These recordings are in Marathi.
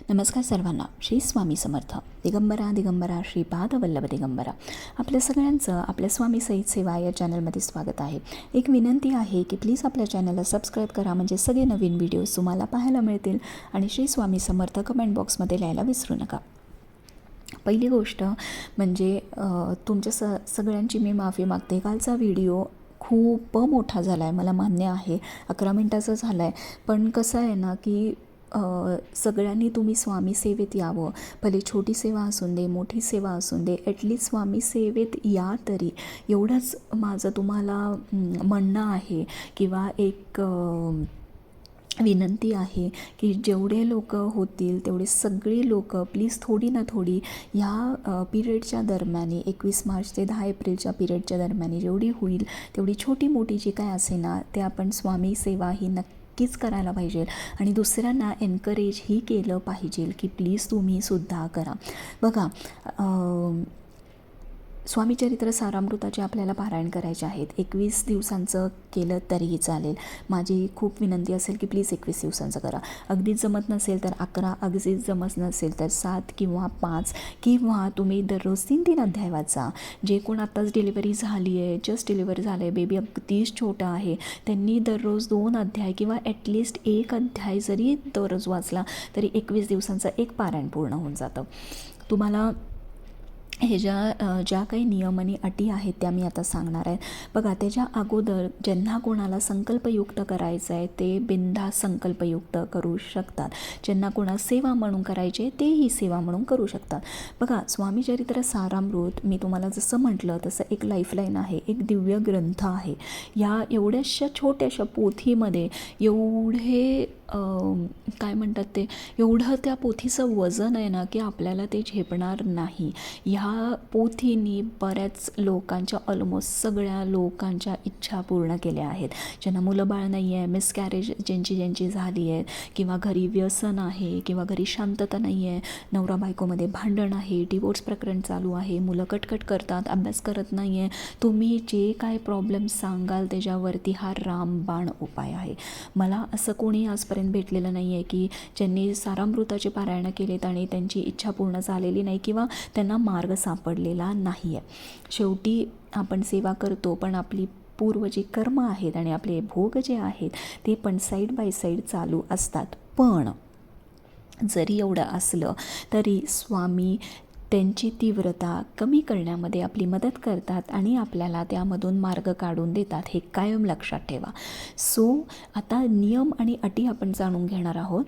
नमस्कार सर्वांना. श्री स्वामी समर्थ. दिगंबरा दिगंबरा श्रीपाद वल्लभ दिगंबरा. आपल्या सगळ्यांचं आपल्या स्वामी सहित सेवा या चॅनलमध्ये स्वागत आहे. एक विनंती आहे की प्लीज आपल्या चॅनलला सबस्क्राईब करा, म्हणजे सगळे नवीन व्हिडिओज तुम्हाला पाहायला मिळतील. आणि श्री स्वामी समर्थ कमेंट बॉक्समध्ये लिहायला विसरू नका. पहिली गोष्ट म्हणजे तुमच्या सगळ्यांची मी माफी मागते. कालचा व्हिडिओ खूप मोठा झाला आहे, मला मान्य आहे, 11 मिनिटाचा झाला आहे. पण कसं आहे ना की सगळ्यांनी तुम्ही स्वामी सेवेत यावं. भले छोटी सेवा असून दे, मोठी सेवा असून दे, ॲटलीस्ट स्वामी सेवेत या तरी, एवढंच माझं तुम्हाला म्हणणं आहे. किंवा एक विनंती आहे की जेवढे लोक होतील तेवढे सगळी लोक प्लीज थोडी ना थोडी ह्या पिरियडच्या दरम्यान, 21 मार्च ते 10 एप्रिलच्या पिरियडच्या दरम्यान जेवढी होईल तेवढी छोटी मोठी जी काय असे ना ते आपण स्वामी सेवा ही नक्कीच करायला पाहिजे. आणि दुसऱ्यांना एनकरेजही केलं पाहिजे की प्लीज तुम्ही सुद्धा करा. बघा, स्वामी चरित्र सारामृताचे आपल्याला पारायण करायचे आहेत. 21 दिवसांचं केलं तरीही चालेल. माझी खूप विनंती असेल की प्लीज 21 दिवसांचं करा. अगदीच जमत नसेल तर 11, अगदीच जमत नसेल तर 7 किंवा 5, किंवा तुम्ही दररोज 3-3 अध्याय वाचा. जे कोण आत्ताच डिलिव्हरी झाली आहे, जस्ट डिलिव्हरी झालं आहे, बेबी अगदीच छोटा आहे, त्यांनी दररोज 2 अध्याय किंवा ॲटलिस्ट 1 अध्याय जरी दररोज वाचला तरी 21 दिवसांचं एक पारायण पूर्ण होऊन जातं. तुम्हाला हे ज्या काही नियम आणि अटी आहेत त्या मी आता सांगणार आहे. बघा, त्याच्या अगोदर ज्यांना कोणाला संकल्पयुक्त करायचं आहे ते बिनधास्त संकल्पयुक्त करू शकतात. ज्यांना कोणा सेवा म्हणून करायचे तेही सेवा म्हणून करू शकतात. बघा, स्वामी चरित्र सारामृत मी तुम्हाला जसं म्हटलं तसं एक लाईफलाईन आहे, एक दिव्य ग्रंथ आहे. या एवढ्याशा छोट्याशा पोथीमध्ये एवढे काय म्हणतात ते, एवढं त्या पोथीचं वजन आहे ना की आपल्याला ते झेपणार नाही. ह्या पोथींनी बऱ्याच लोकांच्या, ऑलमोस्ट सगळ्या लोकांच्या इच्छा पूर्ण केल्या आहेत. ज्यांना मुलं बाळ नाही आहे, मिसकॅरेज ज्यांची झाली आहे, किंवा घरी व्यसन आहे, किंवा घरी शांतता नाही आहे, नवरा बायकोमध्ये भांडण आहे, डिवोर्स प्रकरण चालू आहे, मुलं कटकट करतात, अभ्यास करत नाही आहे, तुम्ही जे काय प्रॉब्लेम सांगाल त्याच्यावरती हा रामबाण उपाय आहे. मला असं कोणी आजपर्यंत भेटलेलं नाही आहे की ज्यांनी सारामृताचे पारायण केलेत आणि त्यांची इच्छा पूर्ण झालेली नाही किंवा त्यांना मार्ग सापडलेला नाही आहे. शेवटी आपण सेवा करतो, पण आपली पूर्व जी कर्म आहेत आणि आपले भोग जे आहेत ते पण साईड बाय साईड चालू असतात. पण जरी एवढं असलं तरी स्वामी त्यांची तीव्रता कमी करण्यामध्ये आपली मदत करतात आणि आपल्याला त्यामधून मार्ग काढून देतात, हे कायम लक्षात ठेवा. सो आता नियम आणि अटी आपण जाणून घेणार आहोत.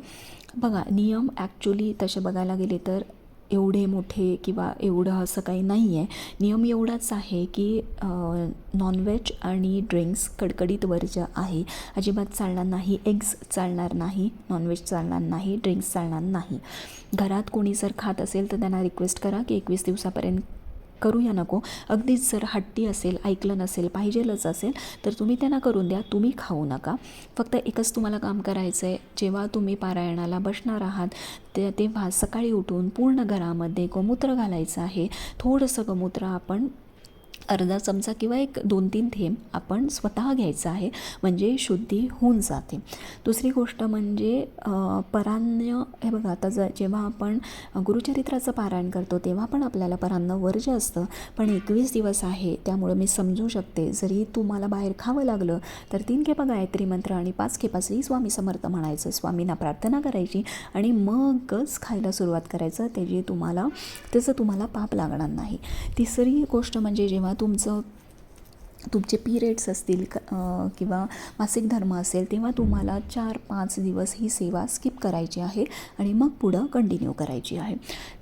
बघा, नियम ॲक्च्युली तसे बघायला गेले तर एवढे मोठे किंवा एवढं असं काही नाही आहे. नियम एवढाच आहे की नॉनव्हेज आणि ड्रिंक्स कडकडीत वर्ज्य आहे, अजिबात चालणार नाही. एग्स चालणार नाही, नॉनव्हेज चालणार नाही, ड्रिंक्स चालणार नाही. घरात कोणी जर खात असेल तर त्यांना रिक्वेस्ट करा की 21 दिवसापर्यंत करूया नको. अगदीच जर हट्टी असेल, ऐकलं नसेल, पाहिजेलच असेल तर तुम्ही त्यांना करून द्या, तुम्ही खाऊ नका. फक्त एकच तुम्हाला काम करायचं आहे, जेव्हा तुम्ही पारायणाला बसणार आहात तेव्हा सकाळी उठून पूर्ण घरामध्ये गोमूत्र घालायचं आहे. थोडंसं गोमूत्र आपण अर्धा चमचा किंवा 1-2-3 थेंब आपण स्वतः घ्यायचं आहे, म्हणजे शुद्धी होऊन जाते. दुसरी गोष्ट म्हणजे परान्न. हे बघा, आता जेव्हा आपण गुरुचरित्राचं पारायण करतो तेव्हा पण आपल्याला परान्न वर्ज्य असतं, पण 21 दिवस आहे त्यामुळं मी समजू शकते. जरी तुम्हाला बाहेर खावं लागलं तर 3 खेपा गायत्री मंत्र आणि 5 खेपा श्री स्वामी समर्थ म्हणायचं, स्वामींना प्रार्थना करायची आणि मगच खायला सुरुवात करायचं. त्याचं तुम्हाला पाप लागणार नाही. तिसरी गोष्ट म्हणजे जेव्हा तुमचे पिरियड्स असतील किंवा मासिक धर्म असेल तेव्हा तुम्हाला 4-5 दिवस ही सेवा स्किप करायची आहे आणि मग पुढं कंटिन्यू करायची आहे.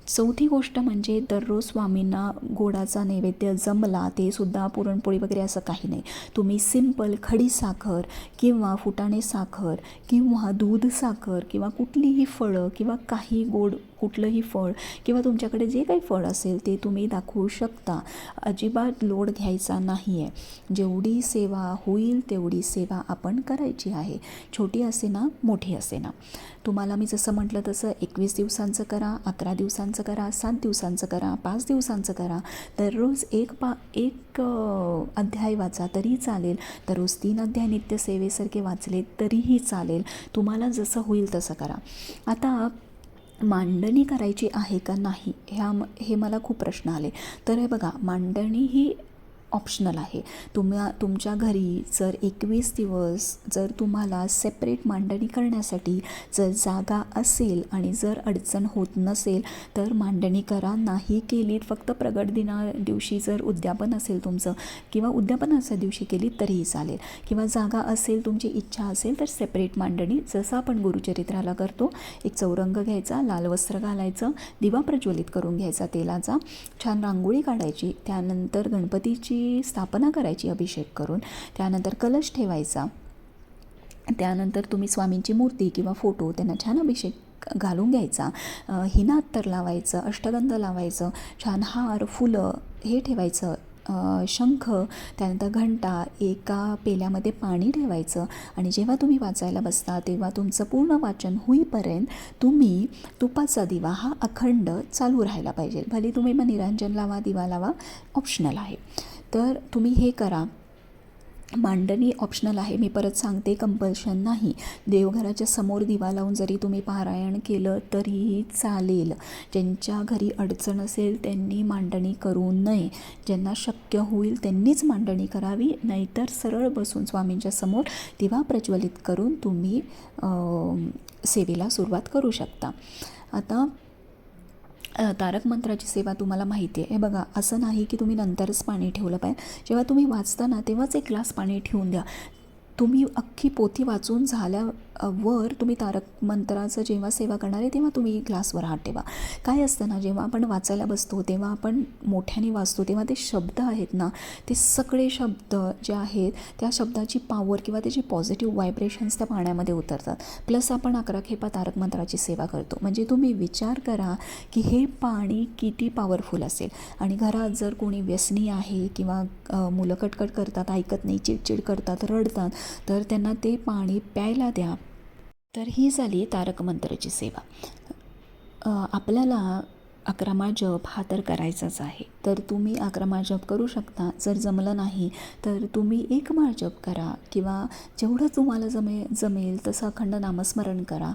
चौथी गोष्ट म्हणजे दररोज स्वामींना गोडाचा नैवेद्य जमला, ते सुद्धा पुरणपोळी वगैरे असं काही नाही. तुम्ही सिंपल खडी साखर किंवा फुटाणे साखर किंवा दूध साखर किंवा कुठलीही फळं किंवा काही गोड कुठलंही फळ किंवा तुमच्याकडे जे काही फळ असेल ते तुम्ही दाखवू शकता. अजिबात लोड घ्यायचा नाही आहे. जेवढी सेवा होईल तेवढी सेवा आपण करायची आहे, छोटी असे ना मोठी असे ना. तुम्हाला मी जसं म्हटलं तसं 21 दिवसांचं करा, 11 दिवसांचं करा, 7 दिवसांचं करा, 5 दिवसांचं करा. दररोज एक अध्याय वाचा तरी चालेल, दररोज 3 अध्याय नित्यसेवेसारखे वाचले तरीही चालेल. तुम्हाला जसं होईल तसं करा. आता मांडणी करायची आहे का नाही हे मला खूप प्रश्न आले. तर हे बघा, मांडणी ही ऑप्शनल आहे. तुमच्या घरी जर 21 दिवस जर तुम्हाला सेपरेट मांडणी करण्यासाठी जर जागा असेल आणि जर अडचण होत नसेल तर मांडणी करा. नाही केलीत, फक्त प्रगट दिना दिवशी जर उद्यापन असेल तुमचं किंवा उद्यापनाच्या दिवशी केली तरीही चालेल, किंवा जागा असेल, तुमची इच्छा असेल तर सेपरेट मांडणी जसं आपण गुरुचरित्राला करतो. एक चौरंग घ्यायचा, लाल वस्त्र घालायचं, दिवा प्रज्वलित करून घ्यायचा तेलाचा, छान रांगोळी काढायची, त्यानंतर गणपतीची स्थापना करायची अभिषेक करून, त्यानंतर कलश ठेवायचा, त्यानंतर तुम्ही स्वामींची मूर्ती किंवा फोटो त्यांना छान अभिषेक घालून घ्यायचा, हिना अत्तर लावायचं, अष्टगंध लावायचं, छान हार फुलं हे ठेवायचं, शंख, त्यानंतर घंटा, एका पेल्यामध्ये पाणी ठेवायचं. आणि जेव्हा तुम्ही वाचायला बसता तेव्हा तुमचं पूर्ण वाचन होईपर्यंत तुम्ही तुपाचा दिवा हा अखंड चालू राहायला पाहिजे. भले तुम्ही मग निरांजन लावा, दिवा लावा, ऑप्शनल आहे. तर तुम्ही हे करा. मांडणी ऑप्शनल आहे, मी परत सांगते, कंपल्शन नाही. देवघराच्या समोर दिवा लावून जरी तुम्ही पारायण केलं तरीही चालेल. ज्यांच्या घरी अडचण असेल त्यांनी मांडणी करू नये. ज्यांना शक्य होईल त्यांनीच मांडणी करावी, नाहीतर सरळ बसून स्वामींच्या समोर दिवा प्रज्वलित करून तुम्ही सेवेला सुरुवात करू शकता. आता तारक मंत्राची सेवा तुम्हाला माहिती आहे. हे बघा, असं नाही की तुम्ही नंतरच पाणी ठेवलं पाहिजे. जेव्हा तुम्ही वाचताना तेव्हाच एक ग्लास पाणी ठेवून द्या. तुम्ही अख्खी पोथी वाचून झाल्यावर तुम्ही तारक मंत्राचं जेव्हा सेवा करणार आहे तेव्हा तुम्ही ग्लासवर हात ठेवा. काय असतं ना, जेव्हा आपण वाचायला बसतो तेव्हा आपण मोठ्याने वाचतो तेव्हा ते शब्द आहेत ना, ते सगळे शब्द जे आहेत त्या शब्दाची पॉवर किंवा त्याची पॉझिटिव्ह व्हायब्रेशन्स त्या पाण्यामध्ये उतरतात. प्लस आपण 11 खेपा तारक मंत्राची सेवा करतो. म्हणजे तुम्ही विचार करा की हे पाणी किती पॉवरफुल असेल. आणि घरात जर कोणी व्यसनी आहे किंवा मुलं कटकट करतात, ऐकत नाही, चिडचिड करतात, रडतात, तर त्यांना ते पाणी प्यायला द्या. तर ही झाली तारक मंत्राची सेवा. आपल्याला 11 माळ जप हा तर करायचाच आहे. तर तुम्ही 11 माळ जप करू शकता. जर जमलं नाही तर तुम्ही 1 माळ जप करा किंवा जेवढं तुम्हाला जमेल तसं अखंड नामस्मरण करा.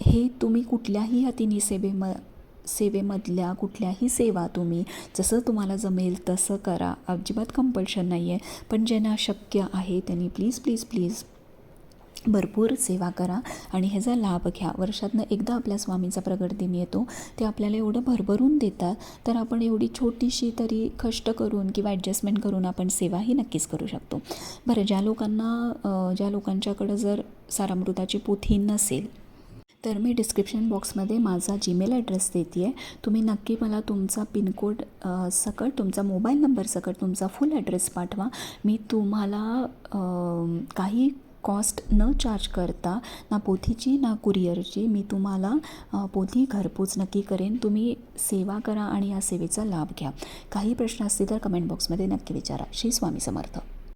हे तुम्ही कुठल्याही या तिन्ही सेवेमधल्या कुठल्याही सेवा तुम्ही जसं तुम्हाला जमेल तसं करा. अजिबात कंपल्शन नाही आहे. पण ज्यांना शक्य आहे त्यांनी प्लीज भरपूर सेवा करा आणि ह्याचा लाभ घ्या. वर्षातनं एकदा आपल्या स्वामींचा प्रगट दिन येतो, ते आपल्याला एवढं भरभरून देतात, तर आपण एवढी छोटीशी तरी कष्ट करून किंवा ॲडजस्टमेंट करून आपण सेवाही नक्कीच करू शकतो. बरं, ज्या लोकांच्याकडं जर सारामृताची पोथी नसेल तर मी डिस्क्रिप्शन बॉक्समध्ये माझा जीमेल ॲड्रेस देते आहे. तुम्ही नक्की मला तुमचा पिनकोड सकट, तुमचा मोबाईल नंबर सकट तुमचा फुल ॲड्रेस पाठवा. मी तुम्हाला काही कॉस्ट न चार्ज करता, ना पोथीची ना कुरिअरची, मी तुम्हाला पोथी घरपोच नक्की करेन. तुम्ही सेवा करा आणि या सेवेचा लाभ घ्या. काही प्रश्न असतील तर कमेंट बॉक्समध्ये नक्की विचारा. श्री स्वामी समर्थ.